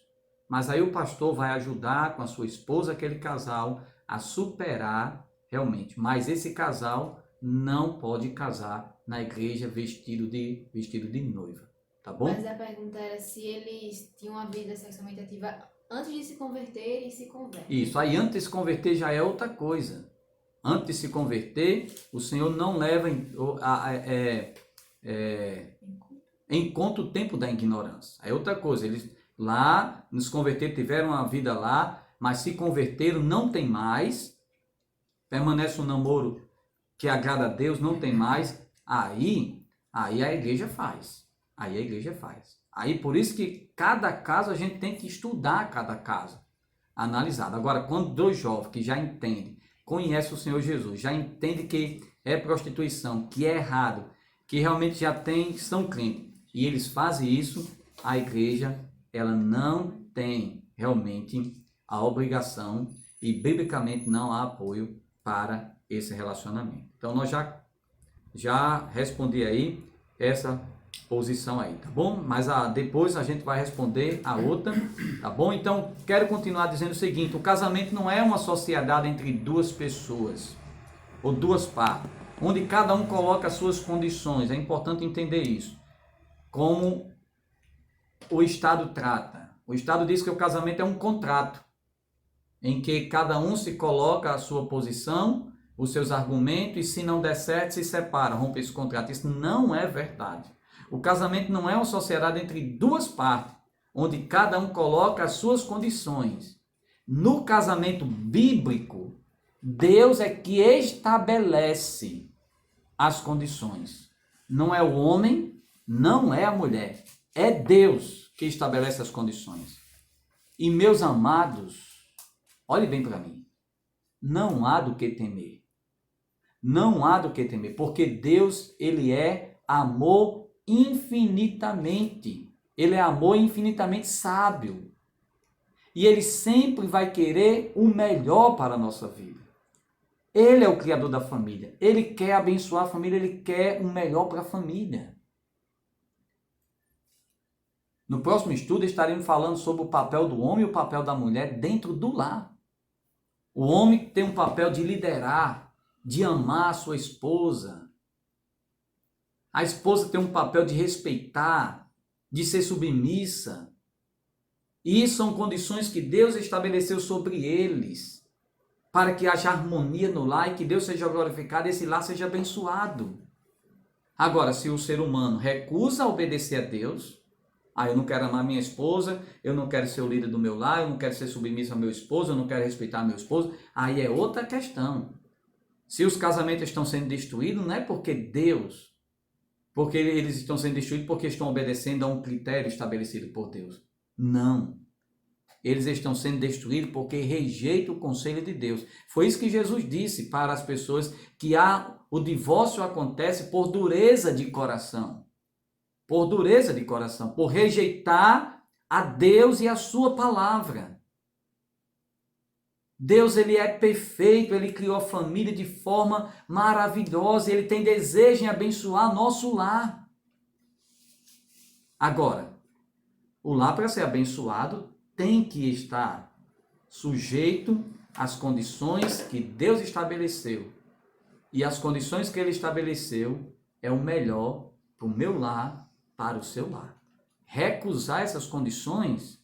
Speaker 1: Mas aí o pastor vai ajudar com a sua esposa, aquele casal, a superar realmente. Mas esse casal não pode casar na igreja vestido de noiva. Tá bom?
Speaker 2: Mas a pergunta era se eles tinham uma vida sexualmente ativa antes de se converter e se convertem.
Speaker 1: Isso, aí antes de se converter já é outra coisa. Antes de se converter, o Senhor não leva em conta o tempo da ignorância. É outra coisa. Eles lá, nos converteram, tiveram uma vida lá, mas se converteram, não tem mais. permanece um namoro que agrada a Deus, não tem mais, aí a igreja faz. Aí a igreja faz. Aí por isso que cada caso a gente tem que estudar cada caso, analisado. Agora, quando dois jovens que já entendem, conhecem o Senhor Jesus, já entendem que é prostituição, que é errado, que realmente são crentes, e eles fazem isso, a igreja, ela não tem realmente a obrigação e biblicamente não há apoio para esse relacionamento. Então nós já respondi aí essa posição aí, tá bom? Mas depois a gente vai responder a outra, tá bom? Então quero continuar dizendo o seguinte: o casamento não é uma sociedade entre duas pessoas ou duas partes, onde cada um coloca as suas condições. É importante entender isso. Como o Estado trata. O Estado diz que o casamento é um contrato, em que cada um se coloca a sua posição, os seus argumentos, e se não der certo, se separa, rompe esse contrato. Isso não é verdade. O casamento não é uma sociedade entre duas partes, onde cada um coloca as suas condições. No casamento bíblico, Deus é que estabelece as condições. Não é o homem, não é a mulher. É Deus que estabelece as condições. E meus amados, olhe bem para mim, não há do que temer. Não há do que temer, porque Deus, ele é amor infinitamente. Ele é amor infinitamente sábio. E ele sempre vai querer o melhor para a nossa vida. Ele é o criador da família. Ele quer abençoar a família, ele quer o melhor para a família. No próximo estudo estaremos falando sobre o papel do homem e o papel da mulher dentro do lar. O homem tem um papel de liderar, de amar a sua esposa. A esposa tem um papel de respeitar, de ser submissa. E isso são condições que Deus estabeleceu sobre eles, para que haja harmonia no lar e que Deus seja glorificado e esse lar seja abençoado. Agora, se o ser humano recusa obedecer a Deus, eu não quero amar minha esposa, eu não quero ser o líder do meu lar, eu não quero ser submisso ao meu esposo, eu não quero respeitar meu esposo, aí é outra questão. Se os casamentos estão sendo destruídos, não é porque eles estão sendo destruídos porque estão obedecendo a um critério estabelecido por Deus. Não. Eles estão sendo destruídos porque rejeitam o conselho de Deus. Foi isso que Jesus disse para as pessoas, que o divórcio acontece por dureza de coração. Por dureza de coração, por rejeitar a Deus e a sua palavra. Deus, ele é perfeito, ele criou a família de forma maravilhosa, ele tem desejo em abençoar nosso lar. Agora, o lar, para ser abençoado, tem que estar sujeito às condições que Deus estabeleceu. E as condições que ele estabeleceu é o melhor para o meu lar, para o seu lar. Recusar essas condições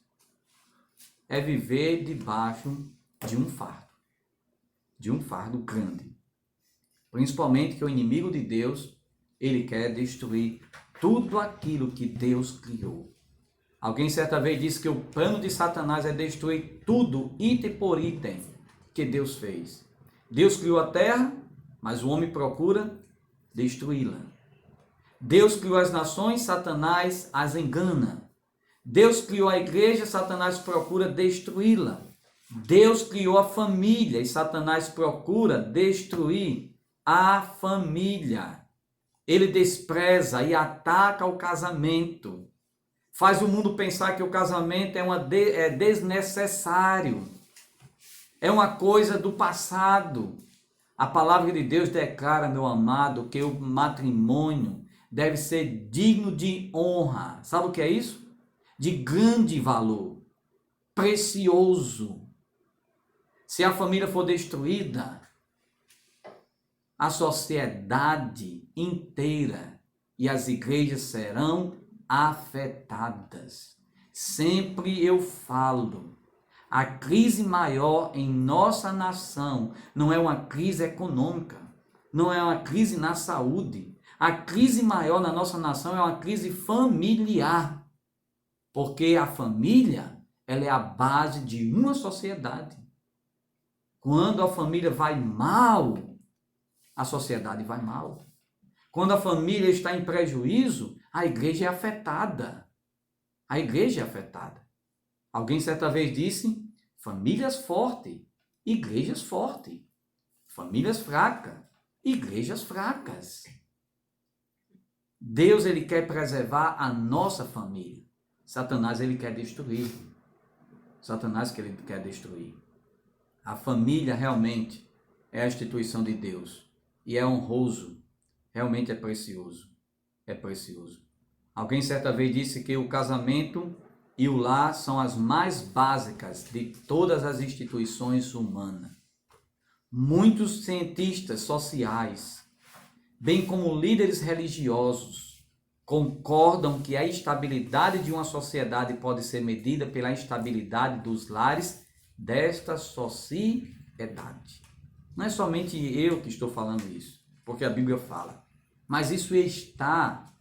Speaker 1: é viver debaixo de um fardo grande. Principalmente que o inimigo de Deus, ele quer destruir tudo aquilo que Deus criou. Alguém certa vez disse que o plano de Satanás é destruir tudo, item por item, que Deus fez. Deus criou a terra, mas o homem procura destruí-la. Deus criou as nações, Satanás as engana. Deus criou a igreja, Satanás procura destruí-la. Deus criou a família e Satanás procura destruir a família. Ele despreza e ataca o casamento. Faz o mundo pensar que o casamento é desnecessário. É uma coisa do passado. A palavra de Deus declara, meu amado, que o matrimônio deve ser digno de honra. Sabe o que é isso? De grande valor, precioso. Se a família for destruída, a sociedade inteira e as igrejas serão afetadas. Sempre eu falo, a crise maior em nossa nação não é uma crise econômica, não é uma crise na saúde. A crise maior na nossa nação é uma crise familiar, porque a família, ela é a base de uma sociedade. Quando a família vai mal, a sociedade vai mal. Quando a família está em prejuízo, a igreja é afetada. A igreja é afetada. Alguém certa vez disse, famílias fortes, igrejas fortes. Famílias fracas, igrejas fracas. Deus, ele quer preservar a nossa família. Satanás, ele quer destruir. Satanás que ele quer destruir. A família realmente é a instituição de Deus. E é honroso. Realmente é precioso. É precioso. Alguém certa vez disse que o casamento e o lar são as mais básicas de todas as instituições humanas. Muitos cientistas sociais, bem como líderes religiosos, concordam que a estabilidade de uma sociedade pode ser medida pela estabilidade dos lares desta sociedade. Não é somente eu que estou falando isso, porque a Bíblia fala, mas isso está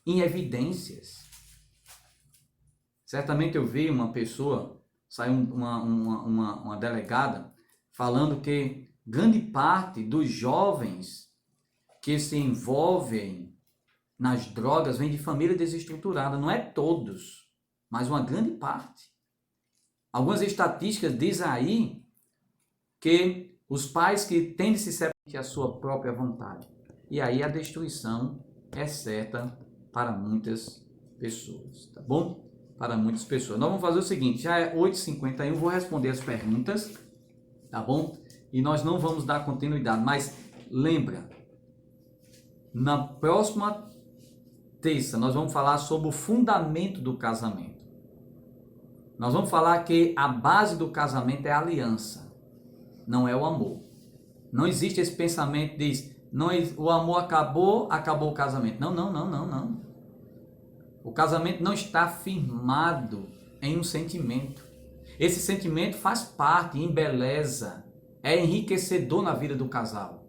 Speaker 1: em evidências. Certamente eu vi uma pessoa, saiu uma delegada, falando que grande parte dos jovens que se envolvem nas drogas vem de família desestruturada. Não é todos, mas uma grande parte. Algumas estatísticas dizem aí que os pais que têm de se separar a sua própria vontade. E aí a destruição é certa para muitas pessoas, tá bom? Para muitas pessoas. Nós vamos fazer o seguinte, já é 8h51, vou responder as perguntas, tá bom? E nós não vamos dar continuidade, mas lembra, na próxima terça nós vamos falar sobre o fundamento do casamento. Nós vamos falar que a base do casamento é a aliança, não é o amor. Não existe esse pensamento de não, o amor acabou o casamento. Não. O casamento não está firmado em um sentimento. Esse sentimento faz parte, embeleza, é enriquecedor na vida do casal.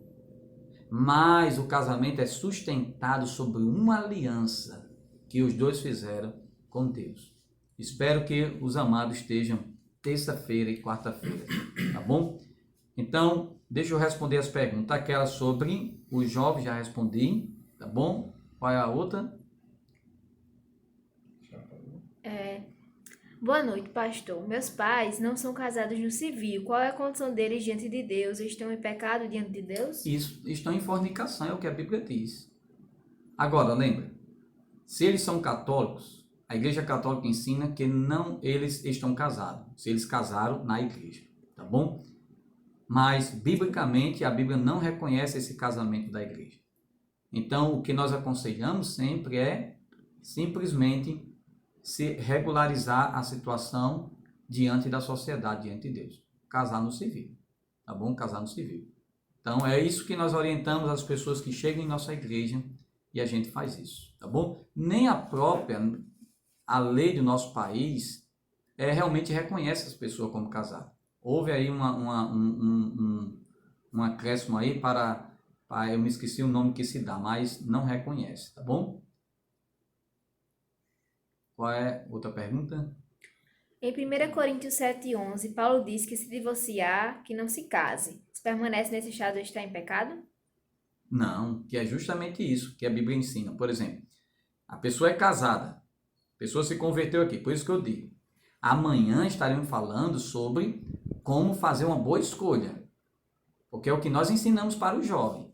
Speaker 1: Mas o casamento é sustentado sobre uma aliança que os dois fizeram com Deus. Espero que os amados estejam terça-feira e quarta-feira, tá bom? Então, deixa eu responder as perguntas. Aquela sobre os jovens, já respondi, tá bom? Qual é a outra?
Speaker 2: Boa noite, pastor. Meus pais não são casados no civil. Qual é a condição deles diante de Deus? Eles estão em pecado diante de Deus?
Speaker 1: Isso, estão em fornicação, é o que a Bíblia diz. Agora, lembra, se eles são católicos, a Igreja Católica ensina que não eles estão casados, se eles casaram na igreja, tá bom? Mas, biblicamente, a Bíblia não reconhece esse casamento da igreja. Então, o que nós aconselhamos sempre é simplesmente se regularizar a situação diante da sociedade, diante de Deus. Casar no civil, tá bom? Casar no civil. Então, é isso que nós orientamos as pessoas que chegam em nossa igreja e a gente faz isso, tá bom? Nem a lei do nosso país realmente reconhece as pessoas como casadas. Houve aí um acréscimo aí para, eu me esqueci o nome que se dá, mas não reconhece, tá bom? Qual é outra pergunta?
Speaker 2: Em 1 Coríntios 7,11, Paulo diz que se divorciar, que não se case. Se permanece nesse estado, está em pecado?
Speaker 1: Não, que é justamente isso que a Bíblia ensina. Por exemplo, a pessoa é casada, a pessoa se converteu aqui, por isso que eu digo. Amanhã estaremos falando sobre como fazer uma boa escolha, porque é o que nós ensinamos para o jovem.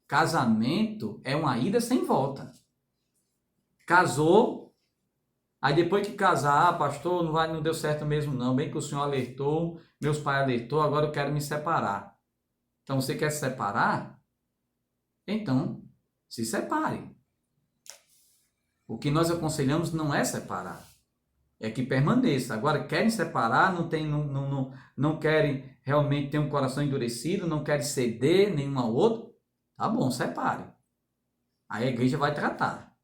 Speaker 1: Casamento é uma ida sem volta. Casou, aí depois que casar, pastor, não deu certo mesmo não, bem que o senhor alertou, meus pais alertou, agora eu quero me separar. Então você quer se separar? Então, se separe. O que nós aconselhamos não é separar, é que permaneça. Agora, querem separar, não querem realmente ter um coração endurecido, não querem ceder nenhum ao outro, tá bom, separe. Aí a igreja vai tratar.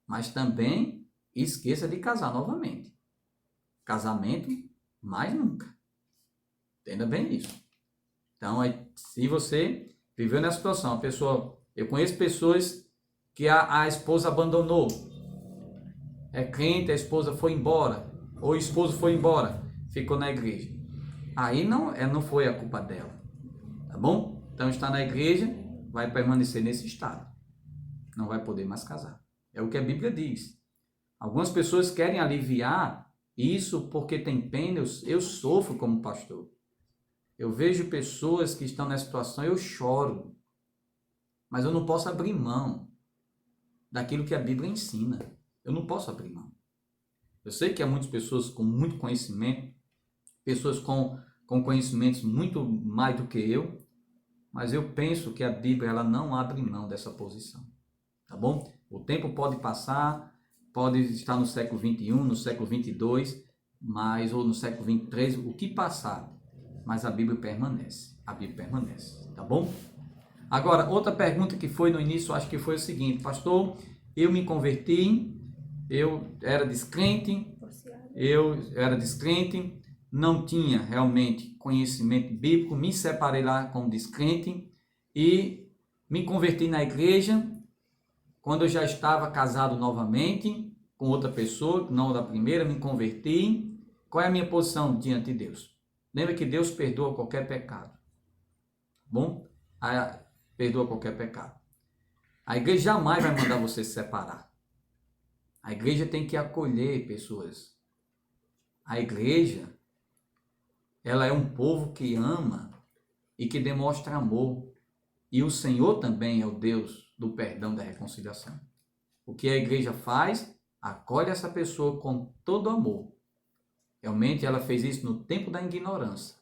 Speaker 1: Mas também esqueça de casar novamente. Casamento, mais nunca. Entenda bem isso. Então, se você viveu nessa situação, eu conheço pessoas que a esposa abandonou. É crente, a esposa foi embora, ou o esposo foi embora, ficou na igreja. aí não foi a culpa dela, tá bom? Então está na igreja, vai permanecer nesse estado, não vai poder mais casar. É o que a Bíblia diz. Algumas pessoas querem aliviar isso porque tem pena, eu sofro como pastor. Eu vejo pessoas que estão nessa situação, eu choro, mas eu não posso abrir mão daquilo que a Bíblia ensina. Eu não posso abrir mão. Eu sei que há muitas pessoas com muito conhecimento, pessoas com conhecimentos muito mais do que eu, mas eu penso que a Bíblia ela não abre mão dessa posição, tá bom? O tempo pode passar, pode estar no século 21, no século 22, ou no século 23, o que passar, mas a Bíblia permanece, tá bom? Agora, outra pergunta que foi no início, acho que foi o seguinte: pastor, eu me converti, eu era descrente, não tinha realmente conhecimento bíblico, me separei lá como descrente e me converti na igreja quando eu já estava casado novamente com outra pessoa, não da primeira, me converti. Qual é a minha posição diante de Deus? Lembra que Deus perdoa qualquer pecado, bom? Perdoa qualquer pecado. A igreja jamais vai mandar você se separar. A igreja tem que acolher pessoas. A igreja, ela é um povo que ama e que demonstra amor. E o Senhor também é o Deus do perdão, da reconciliação. O que a igreja faz? Acolhe essa pessoa com todo amor. Realmente ela fez isso no tempo da ignorância.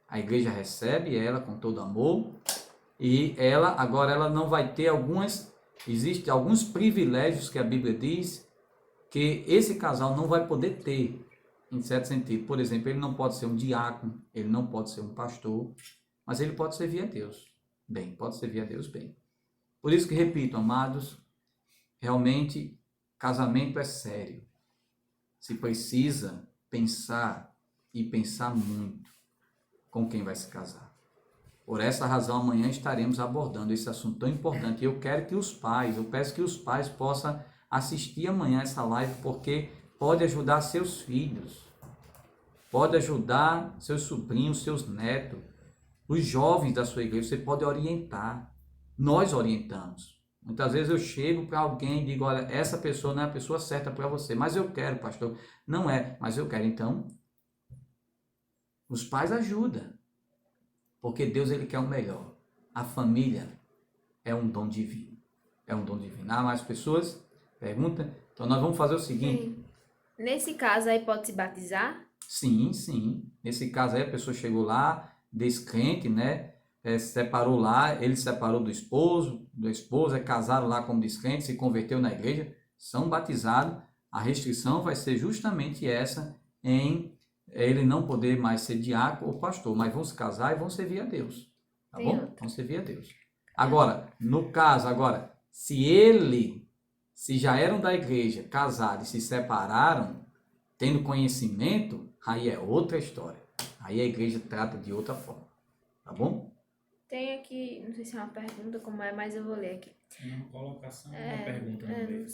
Speaker 1: A igreja recebe ela com todo amor e agora ela não vai ter existem alguns privilégios que a Bíblia diz que esse casal não vai poder ter, em certo sentido. Por exemplo, ele não pode ser um diácono, ele não pode ser um pastor, mas ele pode servir a Deus bem, Por isso que, repito, amados, realmente casamento é sério. Se precisa pensar e pensar muito com quem vai se casar. Por essa razão, amanhã estaremos abordando esse assunto tão importante. E eu peço que os pais possam assistir amanhã essa live, porque pode ajudar seus filhos, pode ajudar seus sobrinhos, seus netos, os jovens da sua igreja. Você pode orientar. Nós orientamos. Muitas vezes eu chego para alguém e digo: olha, essa pessoa não é a pessoa certa para você, mas eu quero, pastor. Não é, mas eu quero. Então, os pais ajudam, porque Deus ele quer o melhor. A família é um dom divino. Há mais pessoas? Pergunta? Então nós vamos fazer o seguinte.
Speaker 2: Sim. Nesse caso aí pode se batizar?
Speaker 1: Sim. Nesse caso aí a pessoa chegou lá, descrente, né? Separou lá, ele separou do esposo, casaram lá como descrente, se converteu na igreja, são batizados. A restrição vai ser justamente essa, em ele não poder mais ser diácono ou pastor, mas vão se casar e vão servir a Deus, tá bom? Vão servir a Deus. Agora, no caso, se já eram da igreja, casados e se separaram, tendo conhecimento, aí é outra história. Aí a igreja trata de outra forma, tá bom?
Speaker 2: Tem aqui, não sei se é uma pergunta, como é, mas eu vou ler aqui.
Speaker 4: Uma colocação, uma pergunta no meio.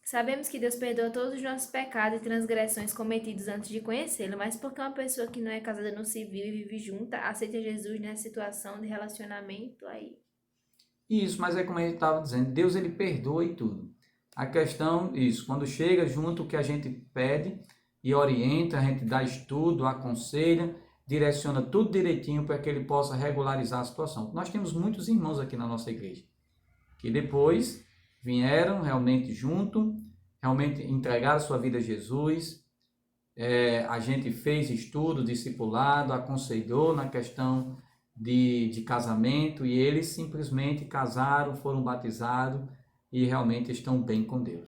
Speaker 2: Sabemos que Deus perdoa todos os nossos pecados e transgressões cometidos antes de conhecê-lo, mas por que uma pessoa que não é casada no civil e vive junta aceita Jesus nessa situação de relacionamento aí?
Speaker 1: Isso, mas é como a gente estava dizendo, Deus ele perdoa e tudo. A questão, quando chega junto, o que a gente pede e orienta, a gente dá estudo, aconselha, direciona tudo direitinho para que ele possa regularizar a situação. Nós temos muitos irmãos aqui na nossa igreja, que depois vieram realmente junto, realmente entregaram sua vida a Jesus. A gente fez estudo, discipulado, aconselhou na questão de casamento e eles simplesmente casaram, foram batizados e realmente estão bem com Deus.